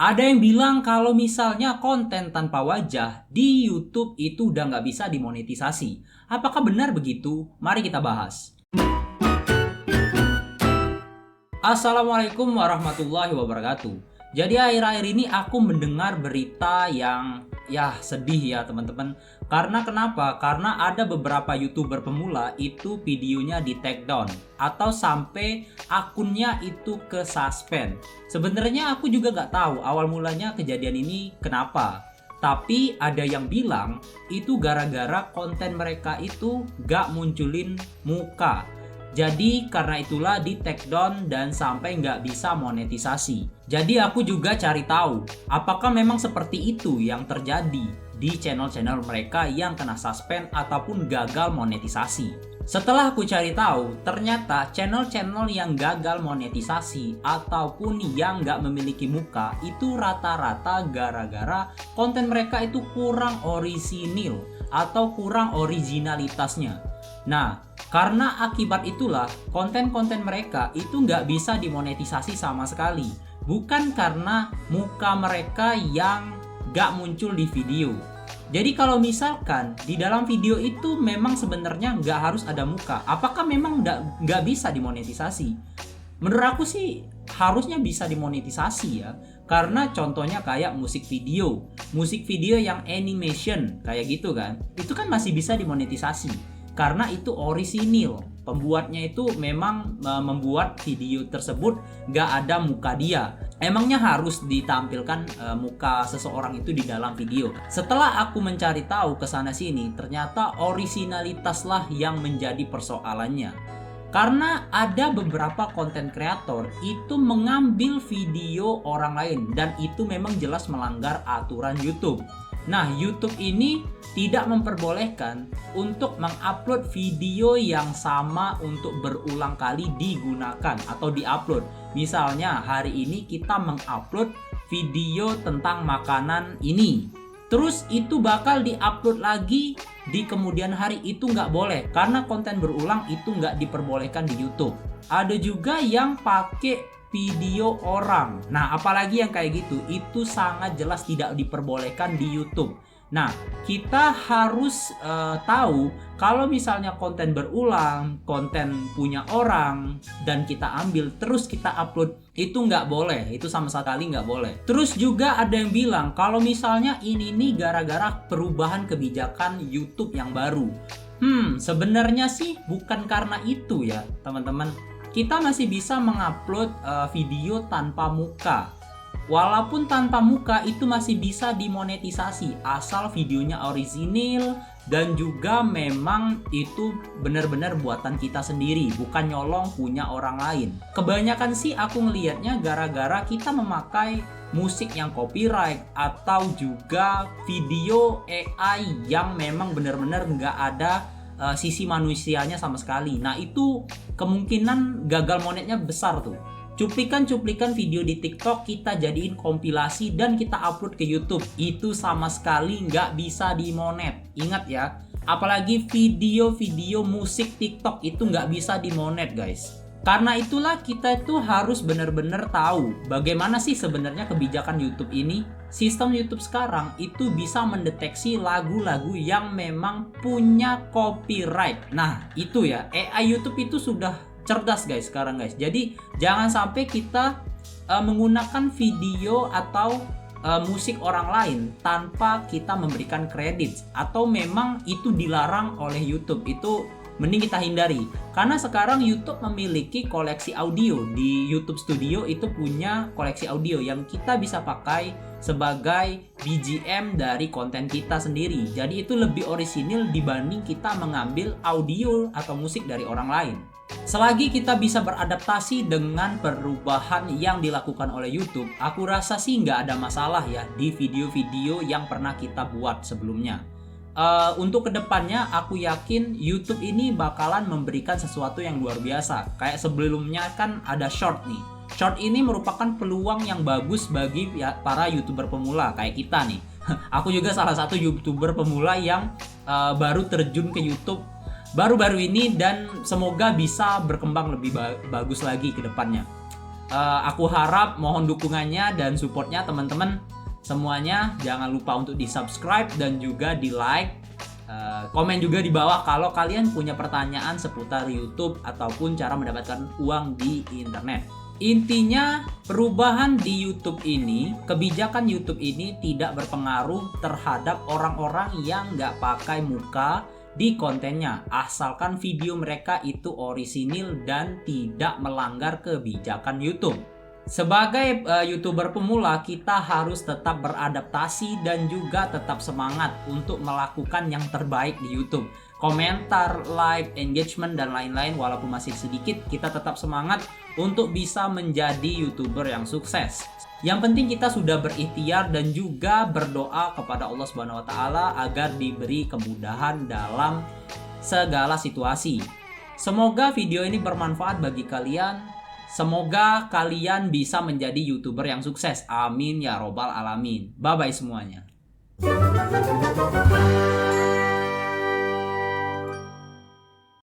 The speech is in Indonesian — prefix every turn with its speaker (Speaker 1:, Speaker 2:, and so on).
Speaker 1: Ada yang bilang kalau misalnya konten tanpa wajah di YouTube itu udah nggak bisa dimonetisasi. Apakah benar begitu? Mari kita bahas. Assalamualaikum warahmatullahi wabarakatuh. Jadi akhir-akhir ini aku mendengar berita yang sedih ya teman-teman. Karena kenapa? Karena ada beberapa YouTuber pemula itu videonya di take down atau sampai akunnya itu ke suspend. Sebenarnya aku juga nggak tahu awal mulanya kejadian ini kenapa. Tapi ada yang bilang itu gara-gara konten mereka itu gak munculin muka. Jadi karena itulah di take down dan sampai nggak bisa monetisasi. Jadi aku juga cari tahu apakah memang seperti itu yang terjadi di channel-channel mereka yang kena suspend ataupun gagal monetisasi. Setelah aku cari tahu, ternyata channel-channel yang gagal monetisasi ataupun yang nggak memiliki muka itu rata-rata gara-gara konten mereka itu kurang orisinil atau kurang originalitasnya. Nah, karena akibat itulah konten-konten mereka itu nggak bisa dimonetisasi sama sekali. Bukan karena muka mereka yang nggak muncul di video. Jadi kalau misalkan di dalam video itu memang sebenarnya nggak harus ada muka, apakah memang nggak bisa dimonetisasi? Menurut aku sih harusnya bisa dimonetisasi ya. Karena contohnya kayak musik video yang animation kayak gitu kan, itu kan masih bisa dimonetisasi. Karena itu orisinil, pembuatnya itu memang membuat video tersebut gak ada muka dia. Emangnya harus ditampilkan muka seseorang itu di dalam video? Setelah aku mencari tahu kesana sini, ternyata orisinalitaslah yang menjadi persoalannya. Karena ada beberapa konten kreator itu mengambil video orang lain dan itu memang jelas melanggar aturan YouTube. Nah, YouTube ini tidak memperbolehkan untuk mengupload video yang sama untuk berulang kali digunakan atau diupload. Misalnya hari ini kita mengupload video tentang makanan ini. Terus itu bakal diupload lagi di kemudian hari, itu nggak boleh karena konten berulang itu nggak diperbolehkan di YouTube. Ada juga yang pakai video orang. Nah, apalagi yang kayak gitu, itu sangat jelas tidak diperbolehkan di YouTube. Nah, kita harus tahu kalau misalnya konten berulang, konten punya orang, dan kita ambil terus kita upload, itu nggak boleh. Itu sama sekali nggak boleh. Terus juga ada yang bilang kalau misalnya ini nih gara-gara perubahan kebijakan YouTube yang baru. Sebenarnya sih bukan karena itu ya, teman-teman. Kita masih bisa mengupload video tanpa muka. Walaupun tanpa muka itu masih bisa dimonetisasi asal videonya orisinil dan juga memang itu benar-benar buatan kita sendiri, bukan nyolong punya orang lain. Kebanyakan sih aku ngelihatnya gara-gara kita memakai musik yang copyright atau juga video AI yang memang benar-benar nggak ada sisi manusianya sama sekali. Nah, itu kemungkinan gagal monetnya besar tuh. Cuplikan-cuplikan video di TikTok kita jadiin kompilasi dan kita upload ke YouTube, itu sama sekali nggak bisa dimonet. Ingat ya, apalagi video-video musik TikTok itu nggak bisa dimonet guys. Karena itulah kita itu harus benar-benar tahu bagaimana sih sebenarnya kebijakan YouTube ini. Sistem YouTube sekarang itu bisa mendeteksi lagu-lagu yang memang punya copyright. Nah, itu ya, AI YouTube itu sudah cerdas guys sekarang guys. Jadi jangan sampai kita menggunakan video atau musik orang lain tanpa kita memberikan kredit atau memang itu dilarang oleh YouTube. Itu mending kita hindari. Karena sekarang YouTube memiliki koleksi audio. Di YouTube Studio itu punya koleksi audio yang kita bisa pakai sebagai BGM dari konten kita sendiri. Jadi itu lebih orisinil dibanding kita mengambil audio atau musik dari orang lain. Selagi kita bisa beradaptasi dengan perubahan yang dilakukan oleh YouTube, aku rasa sih nggak ada masalah ya di video-video yang pernah kita buat sebelumnya. Untuk kedepannya aku yakin YouTube ini bakalan memberikan sesuatu yang luar biasa. Kayak sebelumnya kan ada short nih. Short ini merupakan peluang yang bagus bagi para YouTuber pemula kayak kita nih. Aku juga salah satu YouTuber pemula yang baru terjun ke YouTube baru-baru ini dan semoga bisa berkembang lebih bagus lagi ke depannya. Aku harap mohon dukungannya dan supportnya teman-teman semuanya. Jangan lupa untuk di subscribe dan juga di like. Komen juga di bawah kalau kalian punya pertanyaan seputar YouTube ataupun cara mendapatkan uang di internet. Intinya perubahan di YouTube ini, kebijakan YouTube ini tidak berpengaruh terhadap orang-orang yang nggak pakai muka di kontennya, asalkan video mereka itu orisinil dan tidak melanggar kebijakan YouTube. Sebagai YouTuber pemula, kita harus tetap beradaptasi dan juga tetap semangat untuk melakukan yang terbaik di YouTube. Komentar, like, engagement, dan lain-lain walaupun masih sedikit, kita tetap semangat untuk bisa menjadi YouTuber yang sukses. Yang penting kita sudah berikhtiar dan juga berdoa kepada Allah Subhanahu wa taala agar diberi kemudahan dalam segala situasi. Semoga video ini bermanfaat bagi kalian. Semoga kalian bisa menjadi YouTuber yang sukses. Amin ya robbal alamin. Bye bye semuanya.